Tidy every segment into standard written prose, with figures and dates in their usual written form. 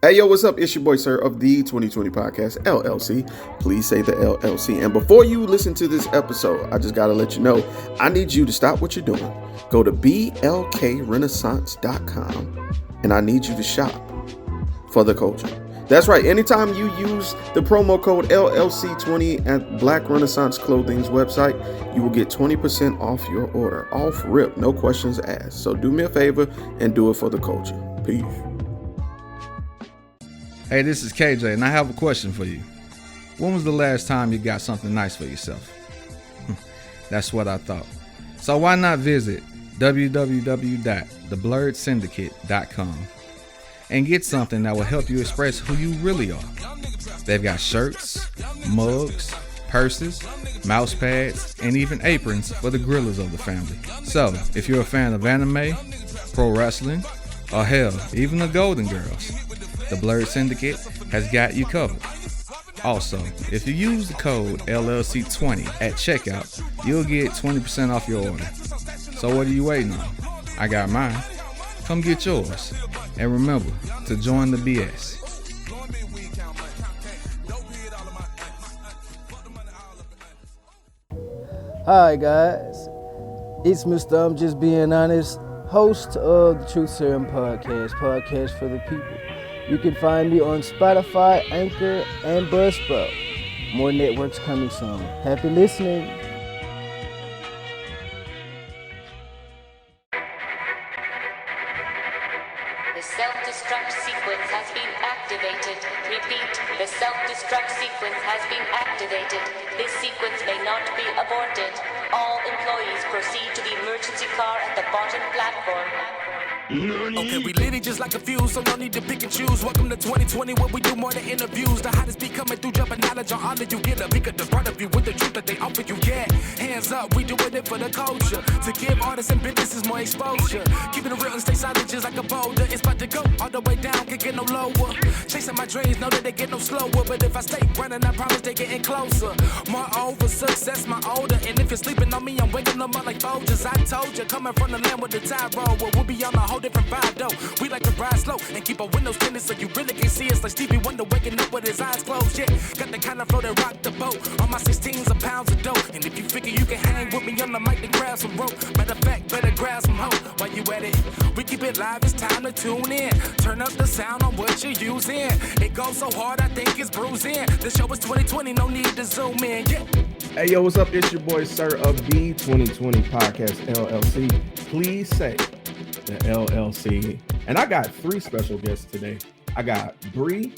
Hey, yo, what's up? It's your boy, Sir, of the 2020 Podcast, LLC. Please say the LLC. And before you listen to this episode, I just got to let you know, I need you to stop what you're doing. Go to blkrenaissance.com, and I need you to shop for the culture. That's right. Anytime you use the promo code LLC20 at Black Renaissance Clothing's website, you will get 20% off your order. Off rip, no questions asked. So do me a favor and do it for the culture. Peace. Hey, this is KJ, and I have a question for you. When was the last time you got something nice for yourself? That's what I thought. So why not visit www.theblurredsyndicate.com and get something that will help you express who you really are. They've got shirts, mugs, purses, mouse pads, and even aprons for the grillers of the family. So if you're a fan of anime, pro wrestling, or hell, even the Golden Girls, the Blurred Syndicate has got you covered. Also, if you use the code LLC20 at checkout, you'll get 20% off your order. So what are you waiting on? I got mine. Come get yours. And remember to join the BS. Hi guys, it's Mr. I'm Just Being Honest, host of the Truth Serum podcast for the people. You can find me on Spotify, Anchor, and Buzzsprout. More networks coming soon. Happy listening. The self-destruct sequence has been activated. Repeat, the self-destruct sequence has been activated. This sequence may not be aborted. All employees proceed to the emergency car at the bottom platform. Okay, we lit it just like a fuse, so no need to pick and choose. Welcome to 2020, where we do more than interviews. The hottest be coming through, dropping knowledge on all that you get. A peek at the front of you with the truth that they offer you. Yeah, hands up, we doing it for the culture. To give artists and businesses more exposure. Keeping it real and stay silent just like a boulder. It's about to go all the way down, can't get no lower. Chasing my dreams, know that they get no slower. But if I stay running, I promise they getting closer. Moreover, success my older. And if you're sleeping on me, I'm waking them up like Folgers. I told you, coming from the land with the tide roll. Well, we'll be on a whole different vibe though. We like to ride slow and keep our windows tinted so you really can see us like Stevie Wonder waking up with his eyes closed. Yeah, got the kind of flow that rock the boat. On my 16s of pounds of dope. And if you figure you can hang with me on the mic, then grab some rope. Matter of fact, better grab some hope. While you at it, we keep it live, it's time to tune in. Turn up the sound on what you're using. It goes so hard, I think it's bruising. The show is 2020, no need to zoom in. Yeah. Hey, yo, what's up? It's your boy, Sir, of the 2020 Podcast, LLC. Please say the LLC. And I got 3 special guests today. I got Bree,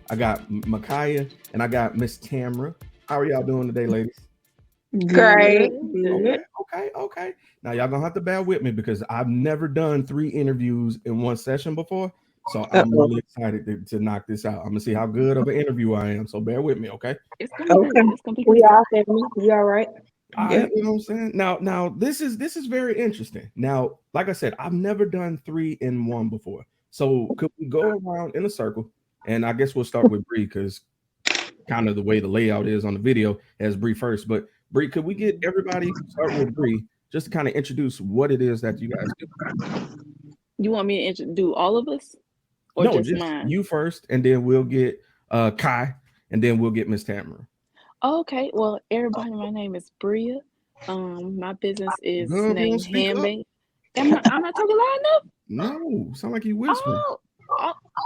I got Micaiah, and I got Miss Tamara. How are y'all doing today, ladies? Great. Okay. Now, y'all gonna have to bear with me because I've never done 3 interviews in one session before. So I'm really excited to knock this out. I'm gonna see how good of an interview I am. So bear with me, okay? It's gonna be good. It's gonna be good. We all family. You all right? Yep. You know what I'm saying? Now this is very interesting. Now, like I said, I've never done 3 in one before. So could we go around in a circle? And I guess we'll start with Bree because kind of the way the layout is on the video has Bree first. But Bree, could we get everybody start with Bree just to kind of introduce what it is that you guys do? You want me to do all of us? Or No, just mine? You first, and then we'll get Kai, and then we'll get Miss Tamara. Okay. Well, everybody, my name is Bria. My business is Girl, named Handmade. I'm not talking loud enough? No, sound like you whispering. Well,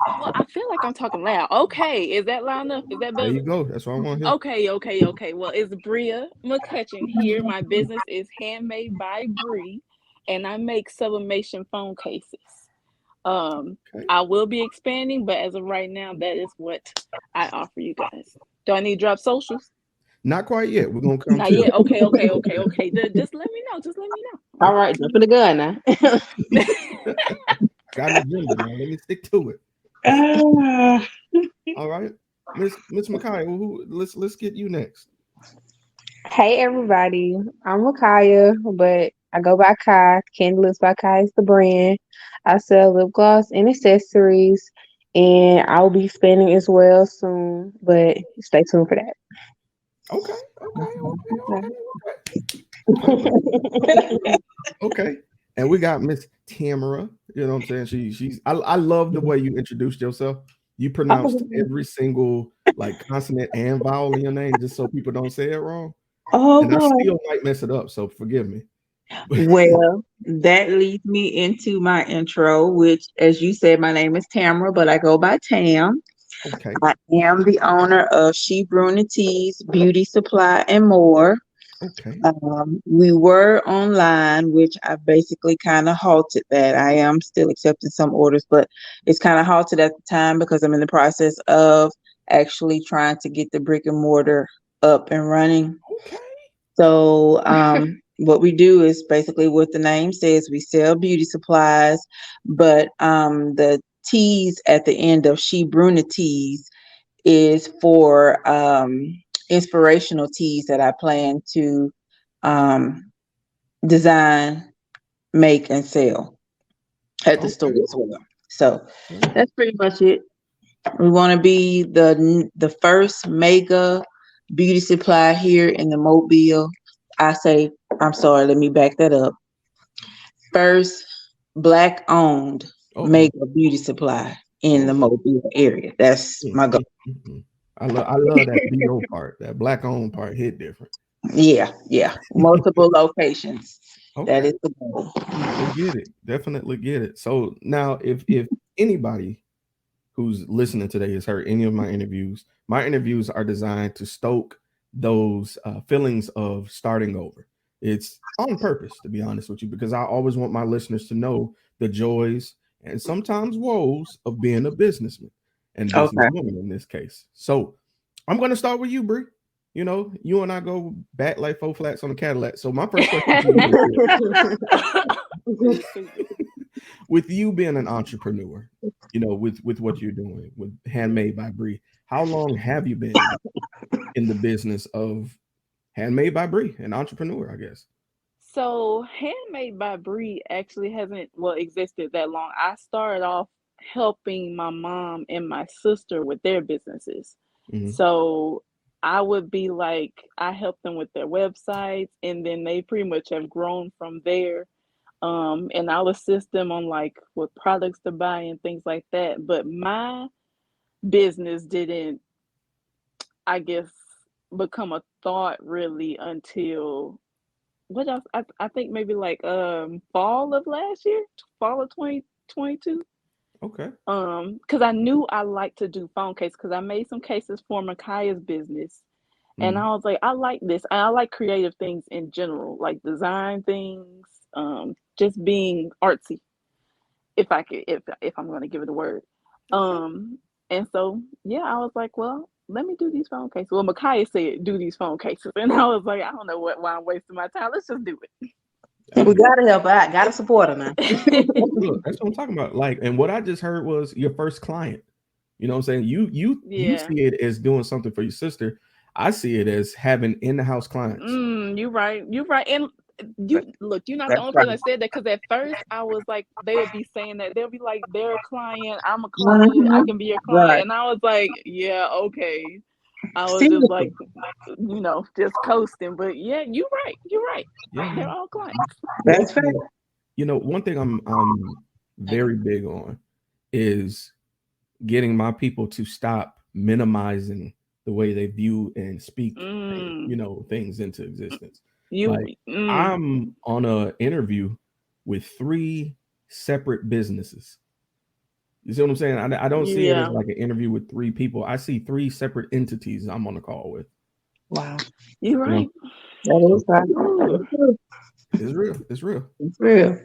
I feel like I'm talking loud. Okay, is that loud enough? Is that better? There you go. That's what I want to hear. Okay. Well, it's Bria McCutcheon here. My business is Handmade by Bree, and I make sublimation phone cases. I will be expanding, but as of right now, that is what I offer you guys. Do I need to drop socials? Not quite yet. We're gonna come. Not yet. Okay. Just let me know. All right, jump in the gun now. Got an agenda, man. Let me stick to it. All right, Miss Micaiah. Let's get you next. Hey everybody, I'm Micaiah, but I go by Kai. Candy Lips by Kai is the brand. I sell lip gloss and accessories, and I'll be spending as well soon. But stay tuned for that. Okay. Okay. And we got Miss Tamara. You know what I'm saying? I love the way you introduced yourself. You pronounced every single like consonant and vowel in your name just so people don't say it wrong. Oh And I boy. still might mess it up, so forgive me. Well, that leads me into my intro, which, as you said, my name is Tamara, but I go by Tam. Okay. I am the owner of Shebrewnitees Beauty Supply and More. Okay. We were online, which I basically kind of halted that. I am still accepting some orders, but it's kind of halted at the time because I'm in the process of actually trying to get the brick and mortar up and running. Okay. So, what we do is basically what the name says. We sell beauty supplies, but the teas at the end of Shebrewnitees is for inspirational teas that I plan to um, design, make, and sell at the store Okay. as well. So Okay. that's pretty much it. We want to be the first mega beauty supply here in the Mobile. I'm sorry, let me back that up. First Black owned Uh-oh. mega beauty supply in the Oh. Mobile area. That's my goal. Mm. I love that BO part. That black owned part hit different. Yeah. Multiple locations. That Okay. is the goal. I get it. Definitely get it. So now if anybody who's listening today has heard any of my interviews are designed to stoke those feelings of starting over. It's on purpose, to be honest with you, because I always want my listeners to know the joys and sometimes woes of being a businessman and Okay. businesswoman in this case. So I'm going to start with you, Bree. You know, you and I go back like four flats on a Cadillac. So my first question to you is, with you being an entrepreneur, you know, with what you're doing with Handmade by Bree, how long have you been in the business of Handmade by Bree, an entrepreneur, I guess? So, Handmade by Bree actually hasn't existed that long. I started off helping my mom and my sister with their businesses. Mhm. So, I would be like, I help them with their websites, and then they pretty much have grown from there. And I'll assist them on like what products to buy and things like that. But my business didn't, I guess, become a thought really until what else? I think maybe like fall of last year, fall of 2022. Okay. Because I knew I liked to do phone cases because I made some cases for Makaya's business. And Mhm. I was like, I like this. And I like creative things in general, like design things, just being artsy, if I could, if I'm gonna give it a word. Um, and so yeah, I was like, well, let me do these phone cases. Well, Makaya said do these phone cases, and I was like, I don't know why I'm wasting my time. Let's just do We Hey, gotta help out, gotta support her now. it. look, that's what I'm talking about. Like, and what I just heard was your first client. You know what I'm saying? You Yeah. see it as doing something for your sister. I see it as having in-the-house clients. You're right. You're right. And you look, you're not the That's only right. person that said that because at first I was like, they'll be saying that they'll be like, they're a client, I'm a client, I Mhm. can be your client. Right. And I was like, yeah, okay. I was just Seriously. like, just coasting. But yeah, you're right. You're right. Yeah, They're man. all clients. One That's fair. thing, one thing I'm very big on is getting my people to stop minimizing the way they view and speak, Mm, things into existence. you Like mm, I'm on a interview with three separate businesses. You see what I'm saying? I don't see it as yeah, like an interview with three people. I see three separate entities I'm on the call with. Wow. you're You know, right. That so is right. That Ooh. is true. it's real. It's real. It's real.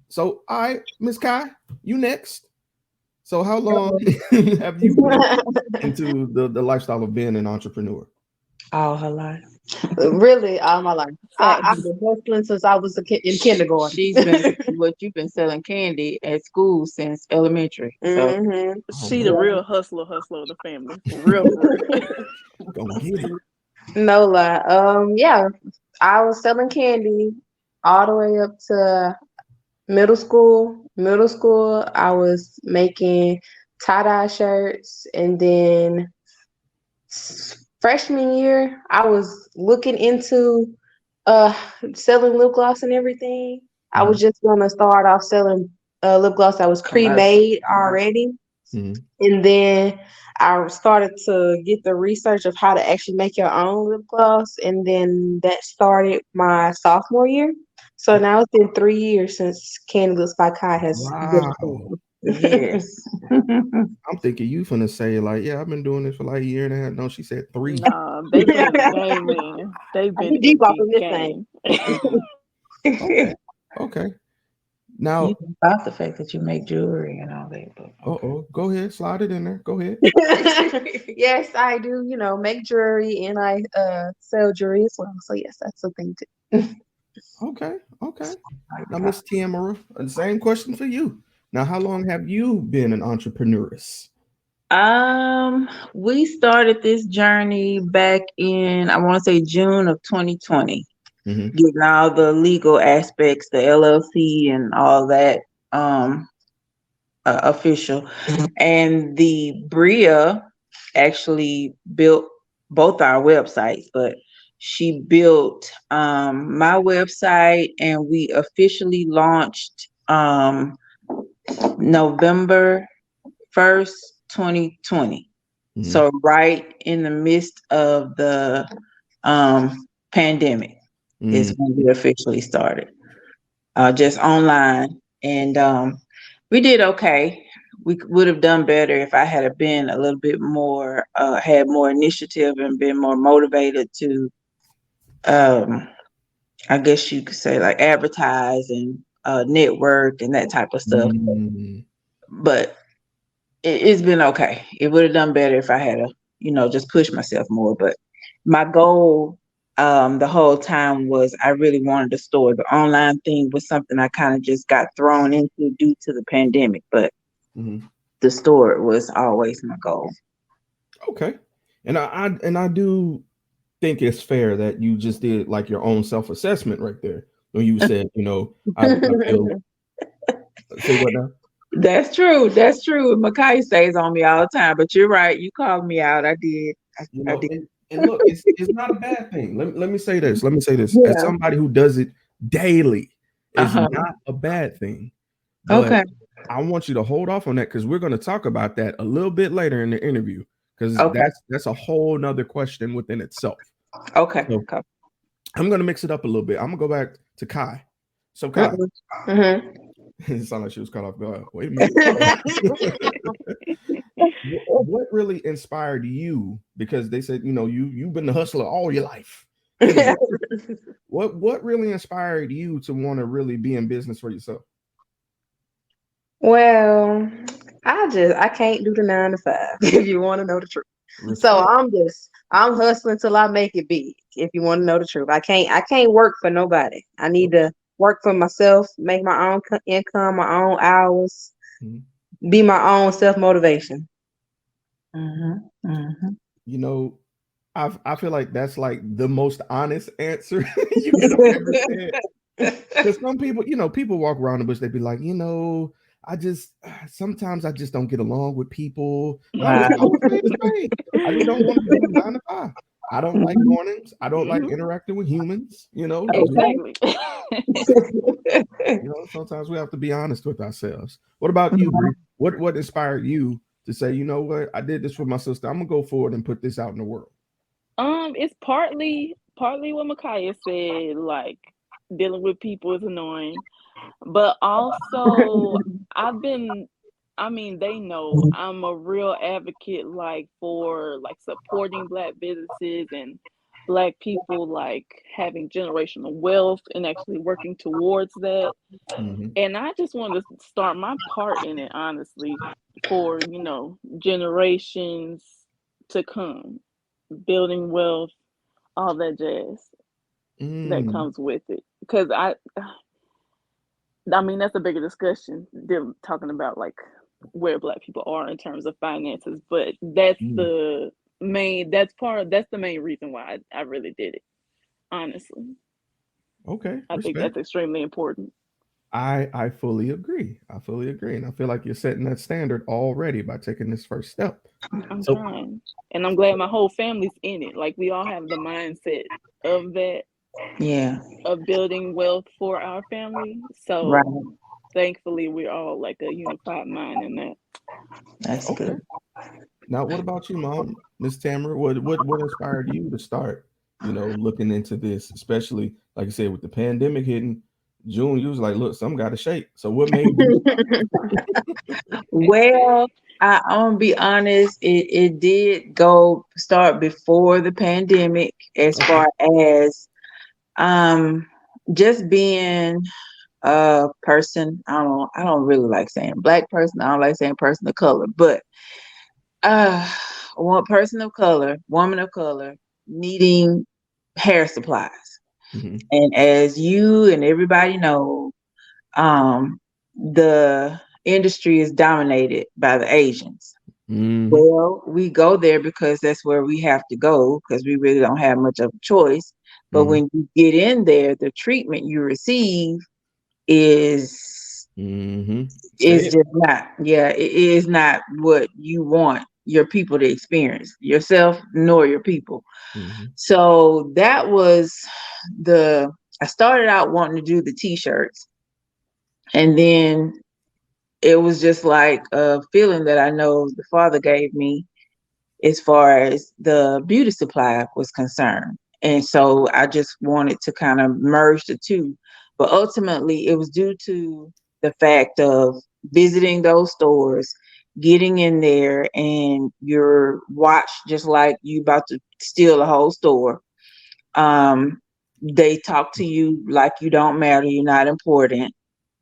So, all right, Miss Kai, you next. So, how long have you been into the lifestyle of being an entrepreneur? All her life. Really, all my life. I've Facts. been hustling since I was in kindergarten. She's been you've been selling candy at school since elementary. So hmm Oh She the man, real hustler of the family. For real, for real. gonna get it. No lie. Yeah, I was selling candy all the way up to middle school. Middle school, I was making tie-dye shirts, and then freshman year, I was looking into uh selling lip gloss and everything. I Mhm. was just gonna start off selling lip gloss that was commercial. pre-made already. Mhm. And then I started to get the research of how to actually make your own lip gloss. And then that started my sophomore year. So now it's been 3 years since Candy Lips by Kai has been a Wow. thing. Yes. I'm thinking you finna say like, yeah, I've been doing this for like a year and a half. No, she said 3. Nah, they been in the game, man. They've I been be deep in off the of this thing. game. Okay. Okay. You Now, about the fact that you make jewelry and all that, but okay. go ahead, slide it in there. Go ahead. Yes, I do, make jewelry and I sell jewelry as well. So yes, that's the thing too. Okay. Okay. Now, Miss Tamara, the same question for you. Now, how long have you been an entrepreneuress? We started this journey back in, I want to say June of 2020, Mm-hmm. getting all the legal aspects, the LLC and all that official. And the Bria actually built both our websites, but she built my website and we officially launched November 1st, 2020. Mm-hmm. So right in the midst of the pandemic is when we officially started. Just online. And we did okay. We would have done better if I had have been a little bit more, had more initiative and been more motivated to, um, I guess you could say, like advertise and network and that type of stuff. Mm-hmm. But it's been okay. It would have done better if I had just push myself more. But my goal the whole time was I really wanted a store. The online thing was something I kind of just got thrown into due to the pandemic, but Mm-hmm. the store was always my goal. Okay. And I do think it's fair that you just did like your own self-assessment right there when you said, I feel say what now? That's true. That's true. Makai stays on me all the time, but you're right. You called me out. I did. I did. And look, it's not a bad thing. Let me say this. Let me say this. As Yeah. somebody who does it daily, it's Uh-huh. not a bad thing. But Okay. I want you to hold off on that because we're going to talk about that a little bit later in the interview because Okay. that's a whole nother question within itself. Okay. So Okay. I'm going to mix it up a little bit. I'm going to go back to Kai. So Kai, Mm-hmm. it sounded like she was caught off guard. Wait a minute. What really inspired you? Because they said, you've been the hustler all your life. What really inspired you to want to really be in business for yourself? Well, I can't do the 9 to 5 if you want to know the truth. So Respect. I'm hustling till I make it big. If you want to know the truth, I can't work for nobody. I need to work for myself, make my own income, my own hours, Mm-hmm. be my own self motivation. Mm-hmm. Mm-hmm. You know, I feel like that's like the most honest answer you could have ever said. Because some people, people walk around the bush, they'd be like, sometimes I just don't get along with people. No, Wow. call a spade a spade. I just don't want to do 9 to 5. I don't like mornings. I don't like interacting with humans. Exactly. Sometimes we have to be honest with ourselves. What about you, Bree? What inspired you to say, you know what, I did this for my sister. I'm gonna go forward and put this out in the world. It's partly what Micaiah said, like dealing with people is annoying. But also they know I'm a real advocate like for like supporting Black businesses and Black people like having generational wealth and actually working towards that. Mm-hmm. And I just wanted to start my part in it, honestly, for, generations to come, building wealth, all that jazz that Mm. comes with it. Because that's a bigger discussion, them talking about like where Black people are in terms of finances, but that's Mm. the main reason why I really did it, honestly. Okay, I think respect. that's extremely important. I fully agree. I fully agree. And I feel like you're setting that standard already by taking this first step. I'm So trying. And I'm glad my whole family's in it. Like we all have the mindset of that, Yeah. of building wealth for our family. Right. So thankfully we're all like a unified mind in that. That's Okay. good. Now, what about you, Mom, Miss Tamara? What inspired you to start? Looking into this, especially like I said, with the pandemic hitting June. You was like, look, some got to shake. So, what made you? Well, I'm gonna be honest, it did go start before the pandemic as Okay. far as um just being a person. I don't really like saying black person. I don't like saying person of color, but uh one person of color, woman of color, needing hair supplies. Hmm. And as you and everybody know, um the industry is dominated by the Asians. Hmm. Well, we go there because that's where we have to go because we really don't have much of a choice. But Hmm. when you get in there, the treatment you receive is Hmm. Say is it. just not, yeah, it is not what you want your people to experience, yourself nor your people. Hmm. So that was the I started out wanting to do the t-shirts, and then it was just like a feeling that I know the Father gave me as far as the beauty supply was concerned. And so I just wanted to kind of merge the two. But ultimately, it was due to the fact of visiting those stores, getting in there, and you're watched just like you about to steal a whole store. Um, they talk to you like you don't matter, you're not important.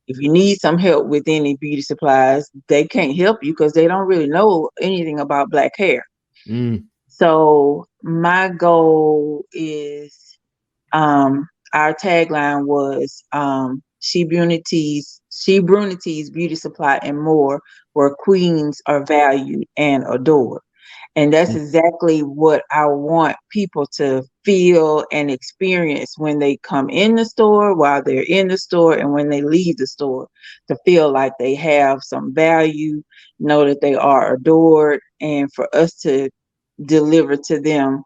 If you need some help with any beauty supplies, they can't help you because they don't really know anything about black hair. Mm. So my goal is our tagline was Shebrewnitees beauty supply and more, where queens are valued and adored. And that's Mm. exactly what I want people to feel and experience when they come in the store, while they're in the store, and when they leave the store, to feel like they have some value, know that they are adored, and for us to deliver to them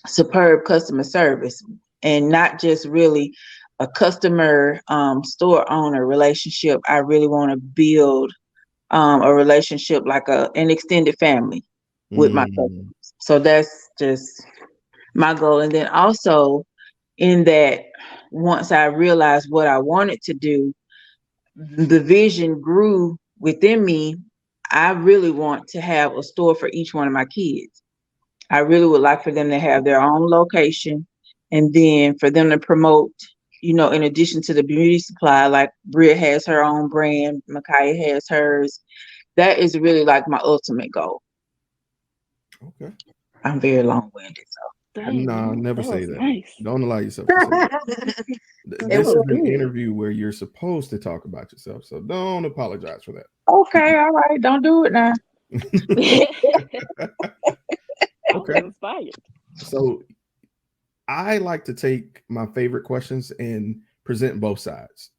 superb customer service, and not just really a customer store owner relationship. I really want to build a relationship like an extended family with my Mm. customers. So that's just my goal. And then also, in that, once I realized what I wanted to do, the vision grew within me. I really want to have a store for each one of my kids. I really would like for them to have their own location, and then for them to promote, in addition to the beauty supply, like Bria has her own brand, Micaiah has hers. That is really like my ultimate goal. Okay. I'm very long winded, No, never That say was that. nice. Don't allow yourself to say that. it This That is was was an good. interview where you're supposed to talk about yourself, so don't apologize for okay. All right, don't do it now. that. I was Okay. inspired. So I like to take my favorite questions and present both sides.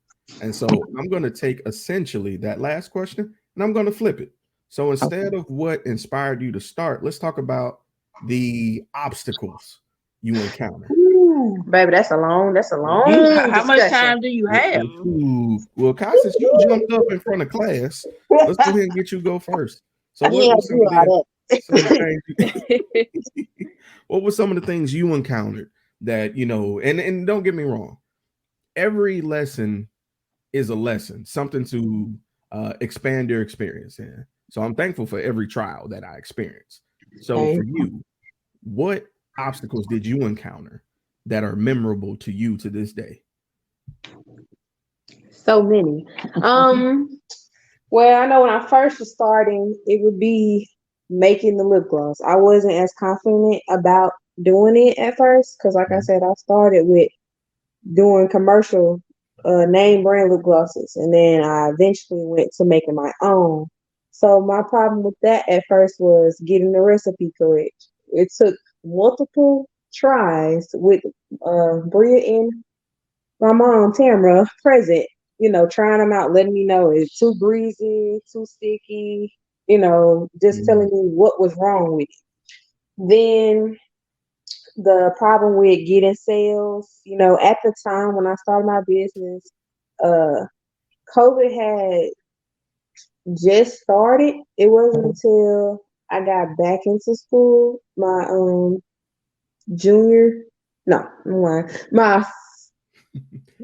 And so I'm going to take essentially that last question and I'm going to flip it. So instead of what inspired you to start, let's talk about the obstacles you encounter. Ooh, baby, that's a long How much discussion. time do you have? Well, Kai, since you jumped up in front of class, let's go ahead and get you go first. So He what had were to do all that. some of the what were some of the things you encountered that and don't get me wrong, every lesson is a lesson, something to expand your experience in. So I'm thankful for every trial that I experienced. So Okay. for you, what obstacles did you encounter that are memorable to you to this day? So many. Um, well, I know when I first was starting, it would be making the lip gloss. I wasn't as confident about doing it at first because, like I Mhm. said, I started with doing commercial name brand lip glosses, and then I eventually went to making my own. So my problem with that at first was getting the recipe correct. It took multiple tries with Bria and my mom Tamara present, trying them out, letting me know it's too greasy, too sticky, just telling Mhm. me what was wrong with it. Then the problem with getting sales, at the time when I started my business, uh, COVID had just started. It wasn't until I got back into school, my junior. No, I'm lying. My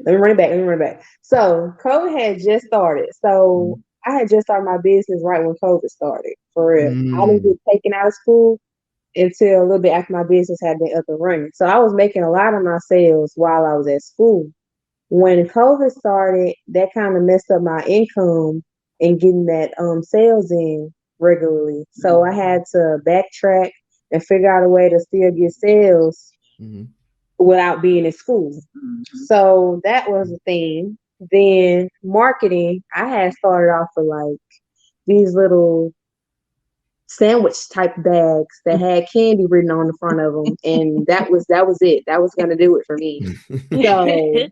let me run it back. Let me run it back. So COVID had just started. So I had just started my business right when COVID started. For real, I didn't Mm. get taken out of school until a little bit after my business had been up and running. So I was making a lot of my sales while I was at school. When COVID started, that kind of messed up my income and getting that sales in regularly. So I had to backtrack and figure out a way to still get sales Mhm. without being in school. So that was the thing. Then marketing, I had started off with like these little sandwich type bags that had candy written on the front of them, and that was it. That was gonna do it for me. So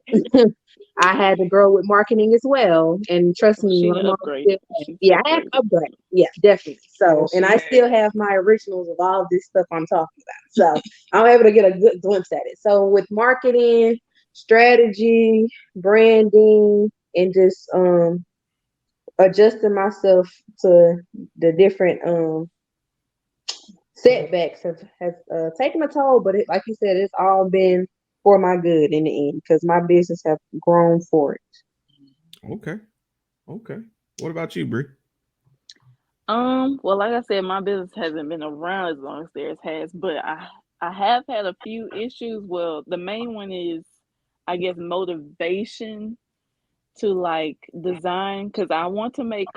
I had to grow with marketing as well. And trust me, She my done mom upgraded. still She's yeah, I have upgraded. upgrade. Yeah, definitely. So and I still have my originals of all this stuff I'm talking about. So I'm able to get a good glimpse at it. So with marketing, strategy, branding, and just adjusting myself to the different setbacks have taken a toll, but like you said, it's all been for my good in the end because my business have grown for it. Okay. Okay. What about you, Bree? Well, like I said, my business hasn't been around as long as theirs has, but I have had a few issues. Well, the main one is, I guess, motivation to like design because I want to make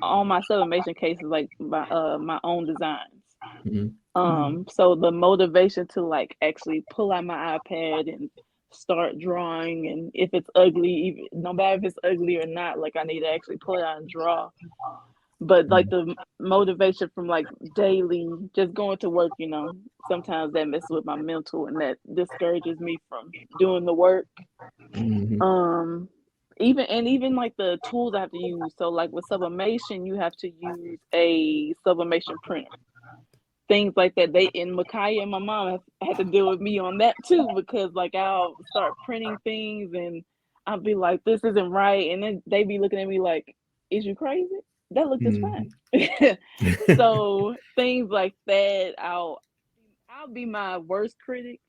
all my sublimation cases like my own designs. Mhm. So the motivation to like actually pull out my iPad and start drawing, and if it's ugly, even no matter if it's ugly or not, like I need to actually pull it out and draw. But like Mhm. the motivation from like daily just going to work, sometimes that messes with my mental and that discourages me from doing the work. Mhm. um even like the tools I have to use, so like with sublimation you have to use a sublimation printer, things like that. They and Micaiah and my mom have had to deal with me on that too, because like I'll start printing things and I'll be like, this isn't right, and then they be looking at me like, is you crazy? That look just Mhm. fine. So things like that, I'll be my worst critic,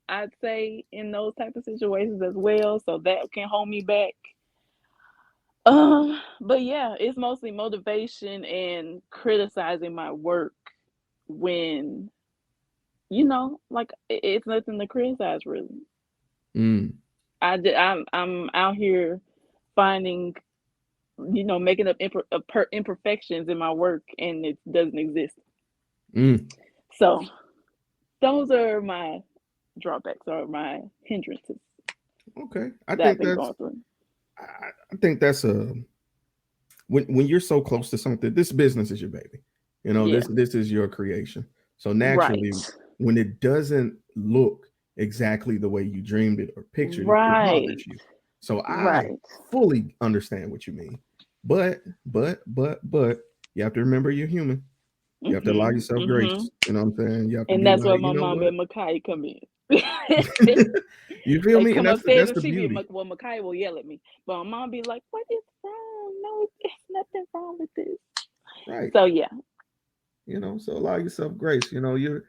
I'd say, in those type of situations as well, so that can hold me back. But yeah, it's mostly motivation and criticizing my work when like it's nothing to criticize really. Mm. I'm out here finding, making up imperfections in my work, and it doesn't exist. Mm. So those are my drawbacks or my hindrances Okay. I that I've think been that's going through. I think that's a when you're so close to something, this business is your baby. You know, Yeah. this is your creation. So Right. naturally, when it doesn't look exactly the way you dreamed it or pictured it, it Right. bothers you. So I Right. fully understand what you mean. But you have to remember you're human. You have to allow Mhm. yourself Mhm. grace. You know what I'm saying? You have to And be that's like, where you my know mom what? and Makai come in. You feel They me? And come that's upstairs that's and the see me, beauty. well, Makai will yell at me, but my mom be like, "What is wrong? No, it's nothing wrong with this." Right. So yeah. So allow yourself grace. You're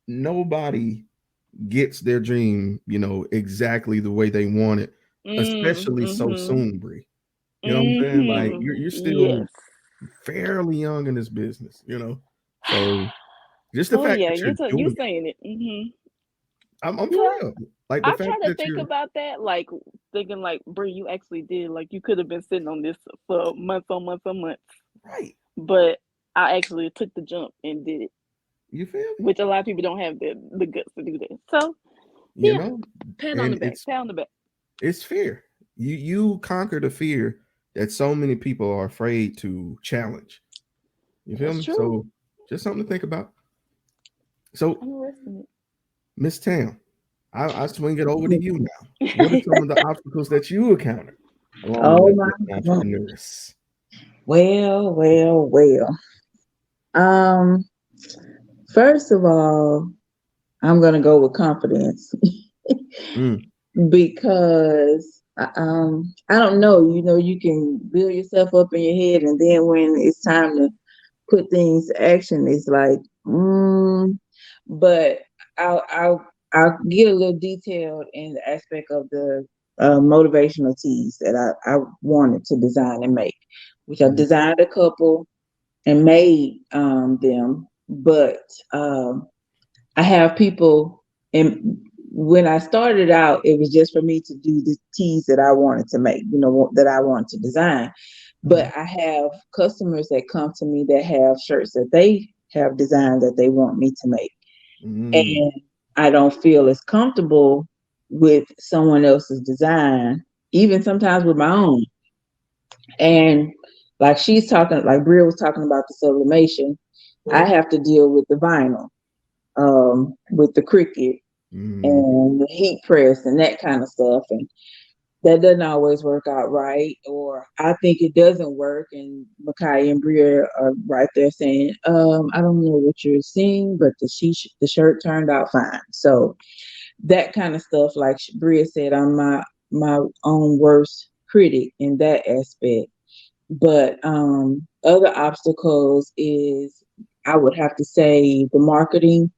nobody gets their dream, exactly the way they want it, especially so Mhm. soon, Bree. You know what I'm saying? Like Mhm. you're still Yes. fairly young in this business. So just the Oh fact yeah, that you're you doing it, saying it. Mhm. I'm for Yeah. real. Like the I fact try to that think you're about that, like thinking like, Brie, you actually did. Like you could have been sitting on this for months on months on months, right. but I actually took the jump and did it, You feel me? which a lot of people don't have the guts to do that. So You yeah, know, pat on the and back, pat on the back. it's fear. You conquer the fear that so many people are afraid to challenge. You feel That's me? true. So just something to think about. So I'm arresting Miss Tam, I swing it over to Mhm. you now. What are some of the obstacles that you encounter along Oh with my being an God. entrepreneurs? Well, well, well. Um, First of all, I'm gonna go with confidence Mm, because I don't know. You know, you can build yourself up in your head, and then when it's time to put things to action, it's like, but I'll get a little detailed in the aspect of the motivational tees that I wanted to design and make, which I designed a couple and made them, but I have people, and when I started out, it was just for me to do the tees that I wanted to make, you know, that I wanted to design. But I have customers that come to me that have shirts that they have designed that they want me to make. And I don't feel as comfortable with someone else's design, even sometimes with my own. And like she's talking, like Bria was talking about the sublimation, I have to deal with the vinyl, with the cricket and the heat press and that kind of stuff. And that doesn't always work out right, or I think it doesn't work. And Makai and Bria are right there saying, I don't know what you're seeing, but the shirt turned out fine. So that kind of stuff, like Bria said, I'm my own worst critic in that aspect. But other obstacles is, I would have to say, the marketing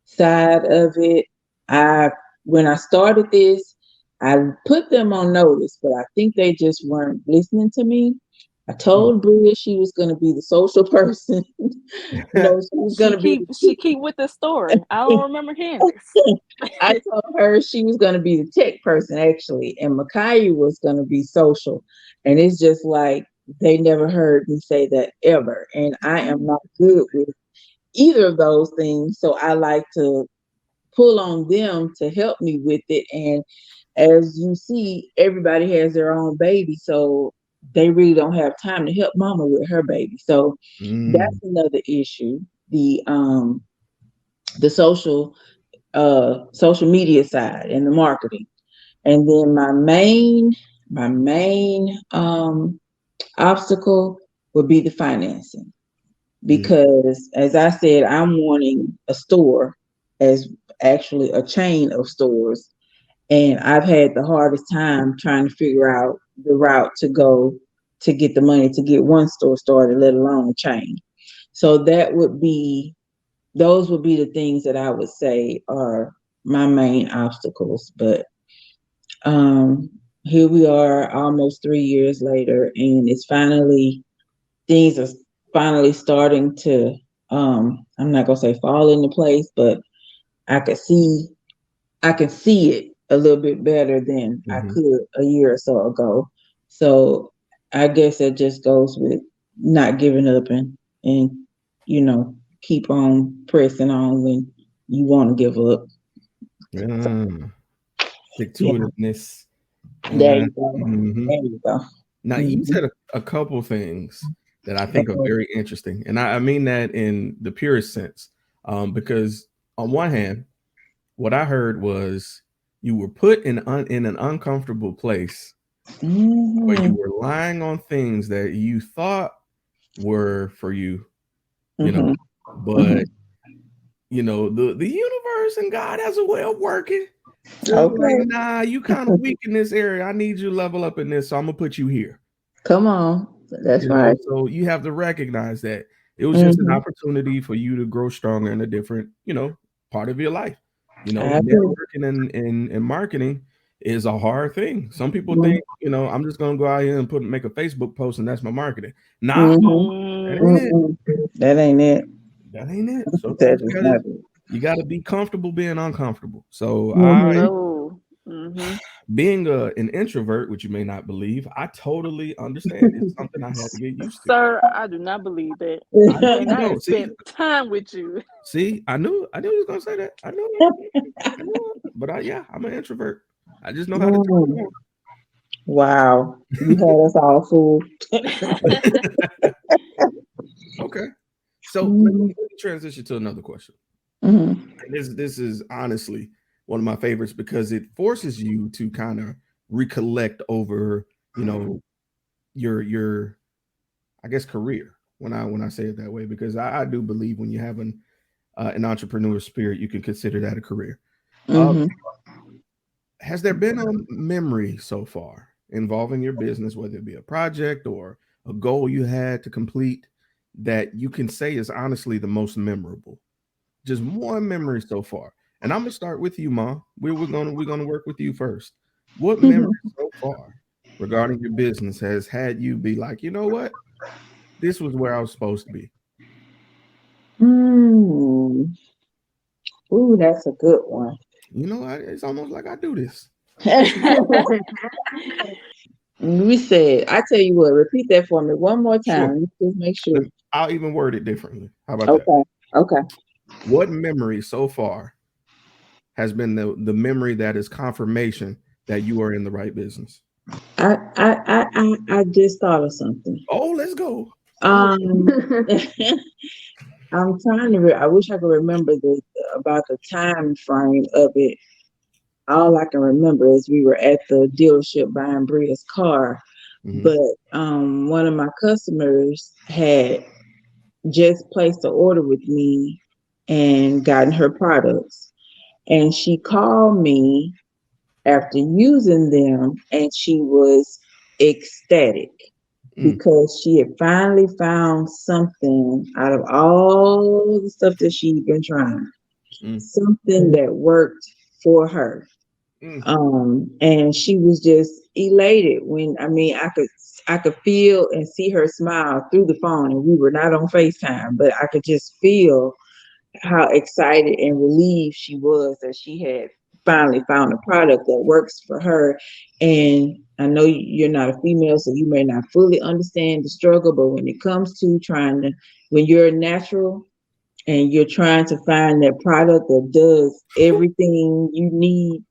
side of it. I When I started this, I put them on notice, but I think they just weren't listening to me. I told Bria she was going to be the social person. No, she was going to be. She keep with the story. I don't remember hearing this. I told her she was going to be the tech person, actually, and Micaiah was going to be social. And it's just like they never heard me say that ever. And I am not good with either of those things. So I like to pull on them to help me with it. And as you see, everybody has their own baby. So they really don't have time to help mama with her baby. So that's another issue. The social media side and the marketing. And then my main obstacle would be the financing, because as I said, I'm wanting a store, as actually a chain of stores, and I've had the hardest time trying to figure out the route to go to get the money to get one store started, let alone a chain. So those would be the things that I would say are my main obstacles. But um, here we are almost 3 years later, and things are finally starting to, I'm not gonna say fall into place, but I could see I can see it a little bit better than I could a year or so ago. So I guess that just goes with not giving up, and you know, keep on pressing on when you want to give up. Stick to Yeah, itness. there you go. Mhm. There you go. Now you Mhm. said a couple things that I think are Okay. very interesting, and I mean that in the purest sense, because on one hand, what I heard was you were put in an uncomfortable place where you Mhm. were lying on things that you thought were for you, you know, Mhm. but Mhm. the universe and God has a way of working. So it's like, Okay. nah, you kind of weak in this area. I need you to level up in this, so I'm gonna put you here. Come on. That's right. So you have to recognize that it was just an Mhm. opportunity for you to grow stronger in a different, part of your life. I agree. Networking and marketing is a hard thing. Some people think, Mhm. I'm just gonna go out here and make a Facebook post and that's my marketing. Nah, Mhm. that ain't it. Mhm. That ain't it. That ain't it. That Sometimes is not it. you gotta be comfortable being uncomfortable. So Mhm. Oh. Mm-hmm. being an introvert, which you may not believe, I totally understand. It's something I had to get used to. Sir, I do not believe that. I know And you I have don't. spent time with you. I knew he was gonna say that. I knew it. I knew it. But yeah, I'm an introvert. I just know how to Mm. turn Wow. You had us all fooled. it on. Okay. So Mhm. let me transition to another question. Mhm. And this is honestly one of my favorites because it forces you to kind of recollect over, you know, your I guess career when I say it that way, because I do believe when you have an entrepreneur spirit, you can consider that a career. Uh, Mhm. Has there been a memory so far involving your business, whether it be a project or a goal you had to complete, that you can say is honestly the most memorable? Just one memory so far. And I'm gonna start with you, Ma. We're gonna work with you first. What memory so far regarding your business has had you be like, you know what? This was where I was supposed to be. Hmm. Ooh, that's a good one. You know, it's almost like I do this. We said, I tell you what, repeat that for me one more Sure. time. Just make sure. I'll even word it differently. How about that? Okay. Okay. What memory so far has been the memory that is confirmation that you are in the right business? I just thought of something. Oh, let's go. Um, I'm trying to. I wish I could remember about the time frame of it. All I can remember is we were at the dealership buying Bria's car, Mhm. but one of my customers had just placed an order with me and gotten her products, and she called me after using them, and she was ecstatic Mm, because she had finally found something out of all the stuff that she'd been trying, mm, something that worked for her. mm, And she was just elated when I could feel and see her smile through the phone, and we were not on FaceTime, but I could just feel how excited and relieved she was that she had finally found a product that works for her. And I know you're not a female, so you may not fully understand the struggle, but when it comes to when you're a natural and you're trying to find that product that does everything you need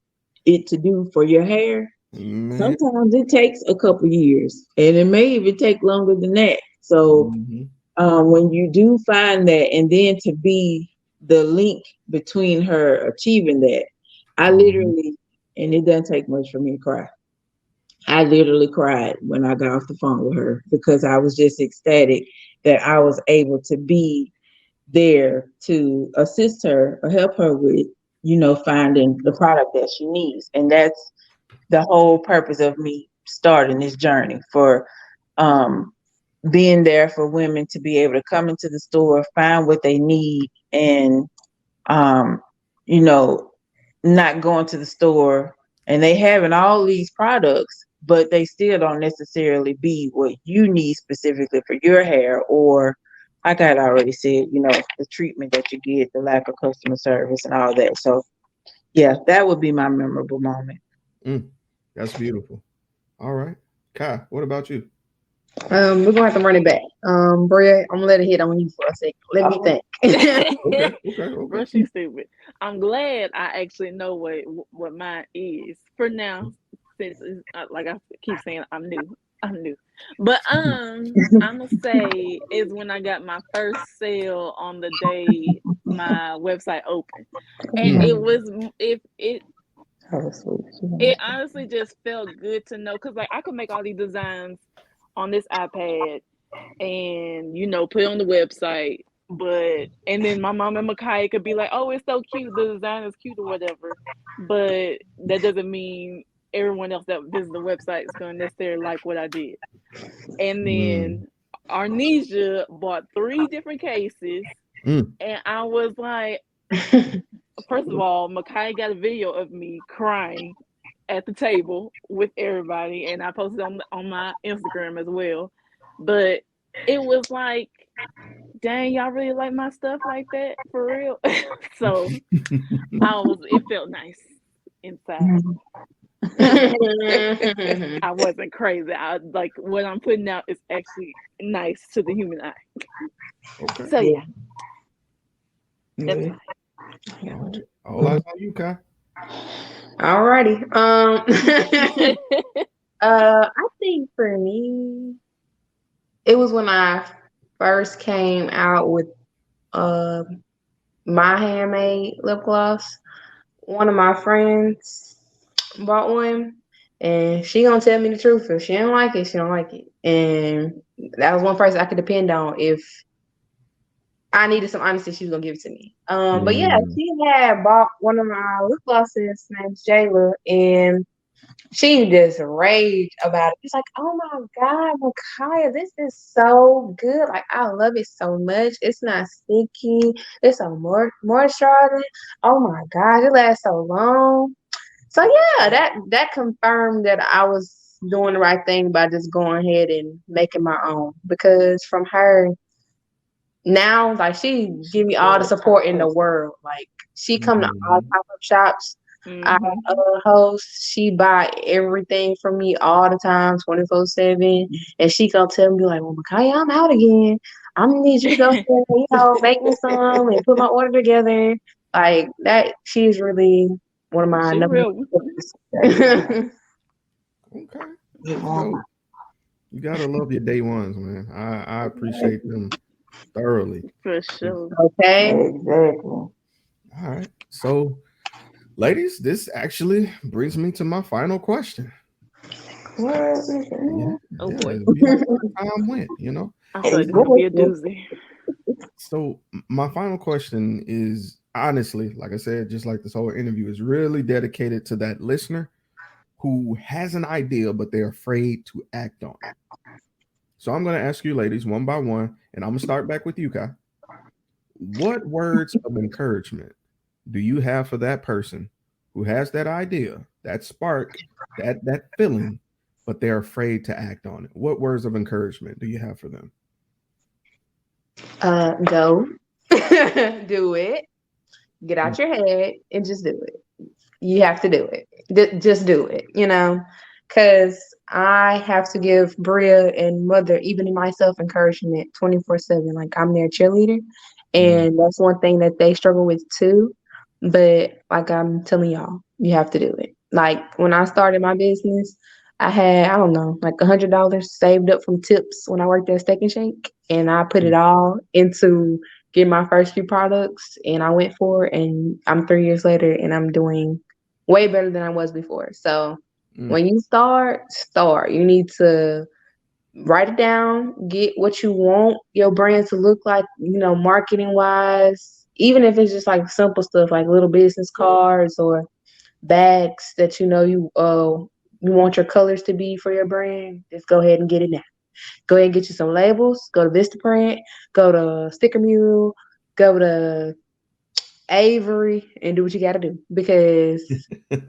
it to do for your hair, man. sometimes it takes a couple years, and it may even take longer than that. So Mhm, when you do find that, and then to be the link between her achieving that, I mhm, literally, and it doesn't take much for me to cry. I literally cried when I got off the phone with her because I was just ecstatic that I was able to be there to assist her or help her with, finding the product that she needs. And that's the whole purpose of me starting this journey for um, being there for women to be able to come into the store, find what they need, and um, you know, not going to the store and they having all these products, but they still don't necessarily be what you need specifically for your hair, or like I had already said, the treatment that you get, the lack of customer service and all that. So yeah, that would be my memorable moment. mm. That's beautiful. All right. Kai, what about you? We're gonna have to run it back. Bria, I'm gonna let it hit on you for a second. Let me think. Okay, okay, okay. Bro, she's stupid. I'm glad I actually know what mine is for now, since like I keep saying, I'm new. I'm new, but I'm gonna say is when I got my first sale on the day my website opened, and Mm, it was it Oh, sweet. it honestly just felt good to know because like I could make all these designs on this iPad and put it on the website. But and then my mom and Makai could be like, "Oh, it's so cute. The design is cute or whatever." But that doesn't mean everyone else that visits the website is going to necessarily like what I did. And mm, then Arnesia bought 3 different cases, mm, and I was like, first of all, Makai got a video of me crying at the table with everybody, and I posted on my Instagram as well. But it was like, dang, y'all really like my stuff like that for real. So it felt nice inside. I wasn't crazy. I like what I'm putting out is actually nice to the human eye. okay. So yeah, that's Yeah. All right. All eyes on you, Kai. Alrighty. mine. I think for me, it was when I first came out with uh my handmade lip gloss. One of my friends bought one, and she gonna tell me the truth. If she don't like it, she don't like it. And that was one person I could depend on. If I needed some honesty. She was gonna give it to me. But yeah, Mm. she had bought one of my lip glosses. Name's Jayla, and she just raged about it. She's like, "Oh my God, Micaiah, this is so good. Like, I love it so much. It's not sticky. It's a moisturizing. Oh my God, it lasts so long." So yeah, that confirmed that I was doing the right thing by just going ahead and making my own. Because from her now, like she give me all the support in the world. Like she come to all Mhm. pop up shops. I host. She buy everything from me all the time, 24/7, and she gonna tell me like, "Well, Micaiah, I'm out again. I'm gonna need you to go, make me some and put my order together." Like that. She's really one of my She number real. one. Okay. That's dope. You gotta love your day ones, man. I appreciate them thoroughly. For 'Cause- sure. Okay. Exactly. All right. So, ladies, this actually brings me to my final question. Yeah, Oh yeah. boy. It'd be like where time went, you know. I feel like this is gonna be a doozy. So my final question is honestly, like I said, just like this whole interview, is really dedicated to that listener who has an idea, but they're afraid to act on it. So I'm going to ask you, ladies, one by one, and I'm going to start back with you, Kai. What words of encouragement do you have for that person who has that idea, that spark, that feeling, but they're afraid to act on it? What words of encouragement do you have for them? Go. Do it. Get out your head and just do it. You have to do it. Just do it, because I have to give Bria and Mother, even in myself, encouragement 24/7. Like I'm their cheerleader. Mm, And that's one thing that they struggle with too. But like I'm telling y'all, you have to do it. Like when I started my business, I had, I don't know, like $100 saved up from tips when I worked at Steak and Shake. And I put it mm, all into getting my first few products and I went for it. And I'm 3 years later and I'm doing way better than I was before. So mm, when you start. You need to write it down, get what you want your brand to look like, marketing wise, even if it's just like simple stuff like little business cards or bags that you want your colors to be for your brand. Just go ahead and get it now. Go ahead and get you some labels. Go to Vistaprint, go to Sticker Mule, go to Avery, and do what you got to do, because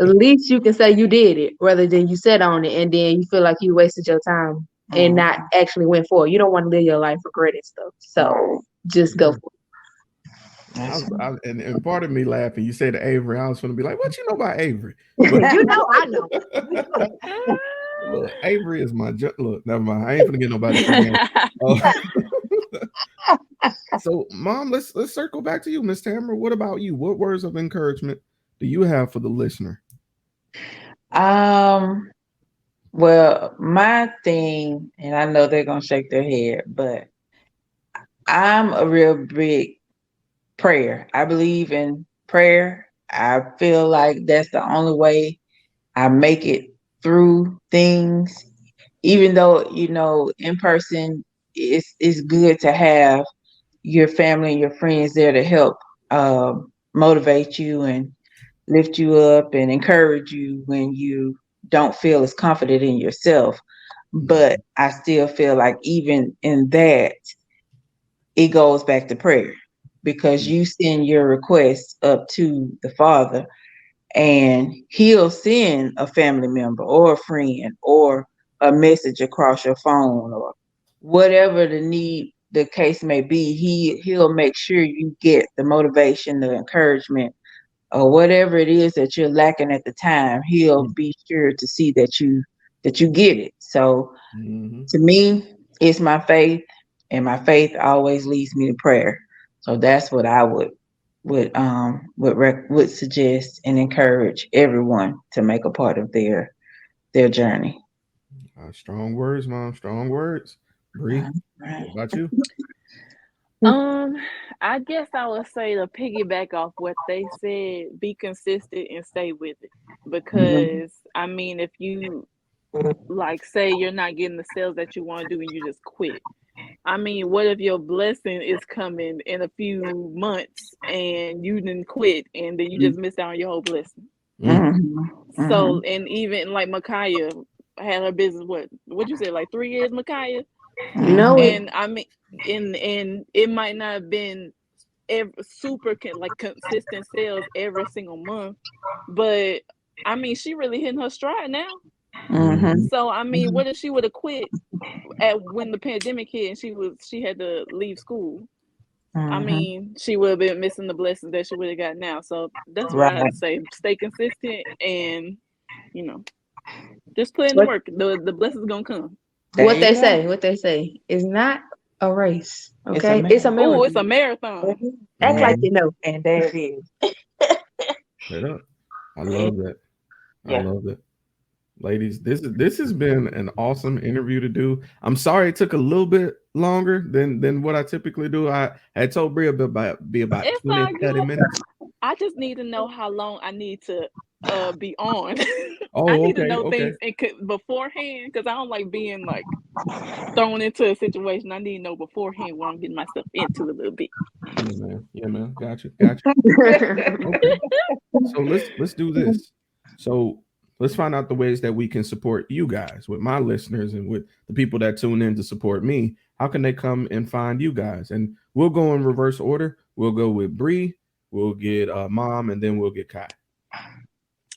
at least you can say you did it rather than you sat on it and then you feel like you wasted your time and not actually went for it. You don't want to live your life regretting stuff. So just go yeah. for And part of me laughing, you said Avery, I was going to be like, what you know about Avery? But it. I know. look, Avery is my look. Never mind. I ain't gonna get nobody for that. So, Mom, let's circle back to you, Miss Tamara. What about you? What words of encouragement do you have for the listener? Well, my thing, and I know they're gonna shake their head, but I'm a real big prayer. I believe in prayer. I feel like that's the only way I make it through things. Even though, in person it's good to have your family and your friends there to help motivate you and lift you up and encourage you when you don't feel as confident in yourself. But I still feel like even in that, it goes back to prayer, because you send your request up to the Father and he'll send a family member or a friend or a message across your phone or whatever the case may be. He'll make sure you get the motivation, the encouragement, or whatever it is that you're lacking at the time. He'll be sure to see that you get it. So to me, it's my faith, and my faith always leads me to prayer. So that's what I would suggest and encourage everyone to make a part of their journey. Strong words, Mom. Strong words. Bree, what about you? I guess I would say, to piggyback off what they said, be consistent and stay with it. Because I mean, if you like say you're not getting the sales that you want to do and you just quit, I mean, what if your blessing is coming in a few months and you didn't quit and then you just missed out on your whole blessing? Mm-hmm. So, and even like Micaiah had her business, what you say, like 3 years, Micaiah? No, And I mean, and it might not have been super like consistent sales every single month, but I mean, she really hitting her stride now. Mm-hmm. So I mean, what if she would have quit when the pandemic hit and she had to leave school? I mean, she would have been missing the blessings that she would have got now. So that's what Right. I'd say: stay consistent and just put in the What- work. The blessings gonna come. There what you they go. say, it's not a race, okay? It's a Oh, it's a marathon. marathon. Act like you know. And there it is. Straight up. I love that. I Yeah. love that. Ladies, this has been an awesome interview to do. I'm sorry it took a little bit longer than what I typically do. I had told Bria be about It's 20, all 30 good. minutes. I just need to know how long I need to be on. Oh, I need to okay, know okay. things beforehand because I don't like being like thrown into a situation. I need to know beforehand what I'm getting myself into a little bit. Yeah, man. Got you. Okay. So let's do this. So let's find out the ways that we can support you guys with my listeners and with the people that tune in to support me. How can they come and find you guys? And we'll go in reverse order. We'll go with Bree, we'll get Mom, and then we'll get Kai.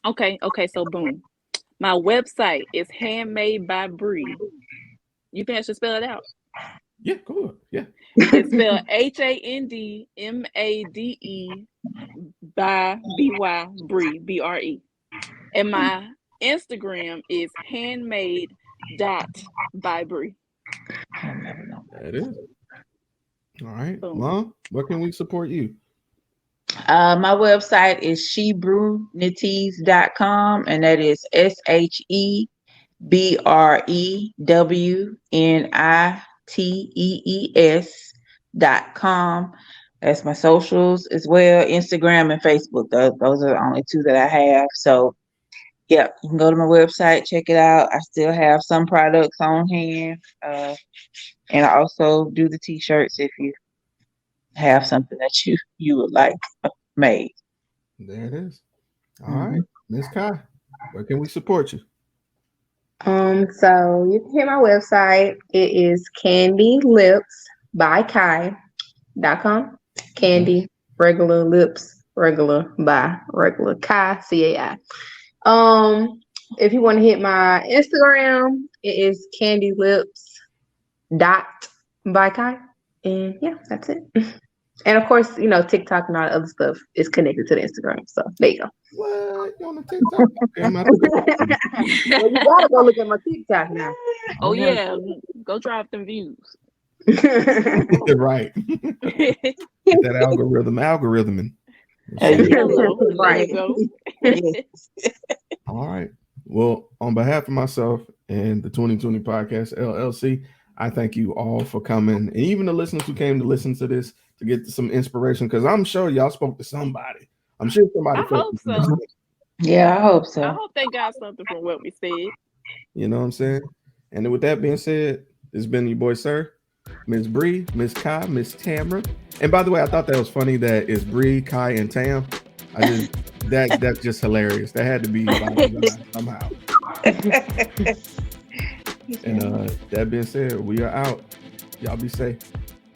Okay. So boom. My website is Handmade by Bree. You think I should spell it out? Yeah, go ahead. Yeah. It's spelled HANDMADE by BY Bree, BRE. And my Instagram is handmade.by Bree. That is. All right. Boom. Mom, where can we support you? My website is Shebrewnitees.com, and that is SHEBREWNITEES.com. That's my socials as well, Instagram and Facebook. Those are the only two that I have. So, yeah, you can go to my website, check it out. I still have some products on hand. And I also do the t-shirts if you have something that you would like made. There it is. All right. Miss Kai, where can we support you? So you can hit my website. It is candylipsbykai.com. Candy, regular lips, regular by regular Kai, CAI. If you want to hit my Instagram, it is candylips.bykai. And yeah, that's it. And of course, TikTok and all the other stuff is connected to the Instagram. So there you go. What? You on the TikTok? Okay, I'm out the Well, you gotta go look at my TikTok now. Oh yeah, go drive them views. Right. Get that algorithming. Hello. Right. There you go. All right. Well, on behalf of myself and the 2020 Podcast LLC, I thank you all for coming, and even the listeners who came to listen to this to get some inspiration, because I'm sure y'all spoke to somebody. I'm sure somebody. I hope so. Yeah, I hope so. I hope they got something from what we said. You know what I'm saying? And with that being said, this has been your boy, Sir, Miss Bree, Miss Kai, Miss Tamara. And by the way, I thought that was funny that it's Bree, Kai, and Tam. That's just hilarious. That had to be somehow. And that being said, we are out. Y'all be safe.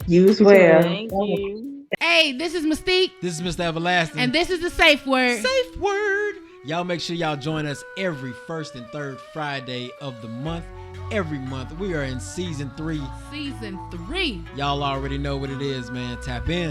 You as well. Thank you. Hey, this is Mystique. This is Mr. Everlasting. And this is the Safe Word. Safe Word. Y'all make sure y'all join us every first and third Friday of the month. Every month. We are in season 3. Season 3. Y'all already know what it is, man. Tap in.